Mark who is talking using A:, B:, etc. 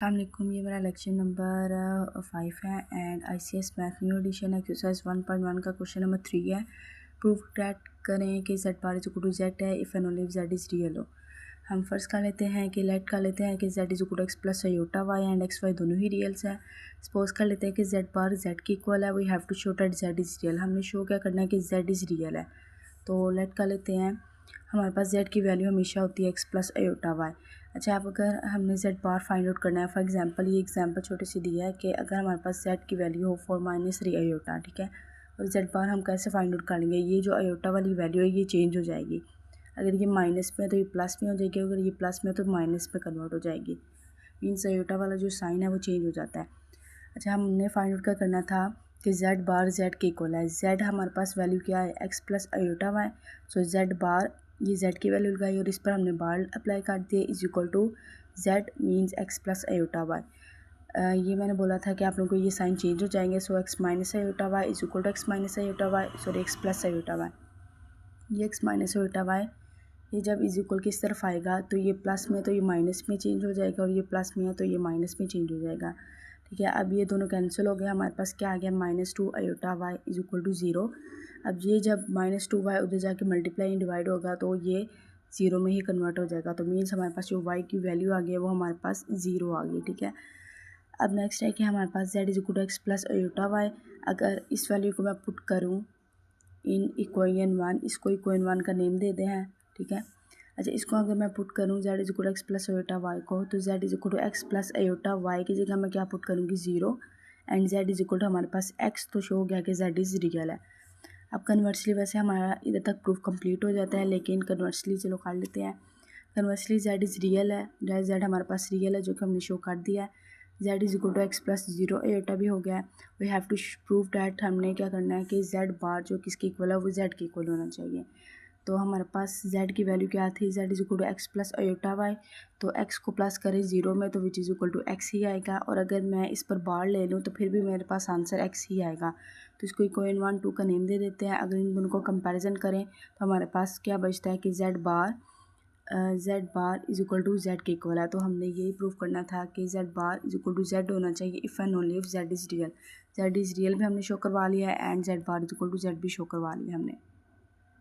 A: अस्सलामुअलैकुम, ये मेरा लेक्चर नंबर 5 है and ICS math new edition exercise 1.1 का क्वेश्चन नंबर 3 है। प्रूफ दैट करें कि z bar is equal to z है if and only if z is real हो। हम फर्स्ट कर लेते हैं कि लेट कर लेते हैं कि z is equal to x plus iota y and x y दोनों ही रियल्स हैं। सपोज कर लेते हैं कि z बार z की इक्वल है, we have to show that z is real. हमने शो क्या करना है कि z इज़ रियल है। तो लेट कर लेते हैं, हमारे पास z की वैल्यू हमेशा होती है एक्स प्लस आयोटा y। अच्छा, अब अगर हमने z बार फाइंड आउट करना है, फॉर एग्जांपल ये एग्जांपल छोटी सी दी है कि अगर हमारे पास z की वैल्यू हो 4 - 3 आयोटा, ठीक है, और z बार हम कैसे फाइंड आउट करेंगे। ये जो आयोटा वाली वैल्यू है ये चेंज हो जाएगी। अगर ये माइनस में है तो ये प्लस में हो जाएगी, अगर ये प्लस में है तो माइनस में कन्वर्ट हो जाएगी। मीन्स आयोटा वाला जो साइन है वो चेंज हो जाता है। अच्छा, हमने फाइंड आउट क्या करना था कि z बार z के इक्वल है। z हमारे पास वैल्यू क्या है, एक्स प्लस आयोटा y। सो z बार, ये z की वैल्यू लगाई और इस पर हमने बार अप्लाई कर दिए, is equal to z means x plus iota y। ये मैंने बोला था कि आप लोगों को ये साइन चेंज हो जाएंगे। So X minus iota y is equal to X minus iota y, sorry X plus iota y। ये एक्स माइनस आयोटा y ये जब इज इक्वल की इस तरफ आएगा तो ये प्लस में तो ये माइनस में चेंज हो जाएगा, और ये प्लस में है तो ये माइनस में चेंज हो जाएगा। ठीक है, अब ये दोनों कैंसिल हो गया, हमारे पास क्या आ गया -2 iota y is equal to 0। अब ये जब -2y उधर जाके मल्टीप्लाई डिवाइड होगा तो ये 0 में ही कन्वर्ट हो जाएगा। तो मीन्स हमारे पास जो y की वैल्यू आ गई है वो हमारे पास 0 आ गई। ठीक है, अब नेक्स्ट है कि हमारे पास z is equal to x plus iota y। अगर इस वैल्यू को मैं पुट करूँ इन इक्वेशन 1, इसको इक्वेशन 1 का नेम दे दें हैं। ठीक है, अच्छा, इसको अगर मैं पुट करूँ z is equal to x plus iota y को, तो z is equal to x plus iota y की जगह मैं क्या पुट करूँगी 0 and z is equal to हमारे पास x, तो शो हो गया कि z इज़ रियल है। अब कन्वर्सली वैसे हमारा इधर तक प्रूफ कंप्लीट हो जाता है, लेकिन कन्वर्सली चलो कर लेते हैं। कन्वर्सली z इज़ रियल है, z हमारे पास रियल है जो कि हमने शो कर दिया है। z is equal to x plus 0 iota भी हो गया है। We have to prove that, हमने क्या करना है कि z बार जो किसकी इक्वल है वो z की इक्वल होना चाहिए। तो हमारे पास z की वैल्यू क्या थी, z is equal to x plus iota y। तो x को प्लस करें 0 में तो which is equal to x ही आएगा, और अगर मैं इस पर बार ले लूँ तो फिर भी मेरे पास आंसर x ही आएगा। तो इसको इक्वेशन 1 2 का नेम दे देते हैं। अगर इन दोनों को कंपैरिजन करें तो हमारे पास क्या बचता है कि z bar is equal to z के इक्वल है। तो हमने यही प्रूव करना था कि z bar is equal to z होना चाहिए if and only if z is real. z is real भी हमने शो करवा लिया है and z bar is equal to z भी शो करवा लिया हमने।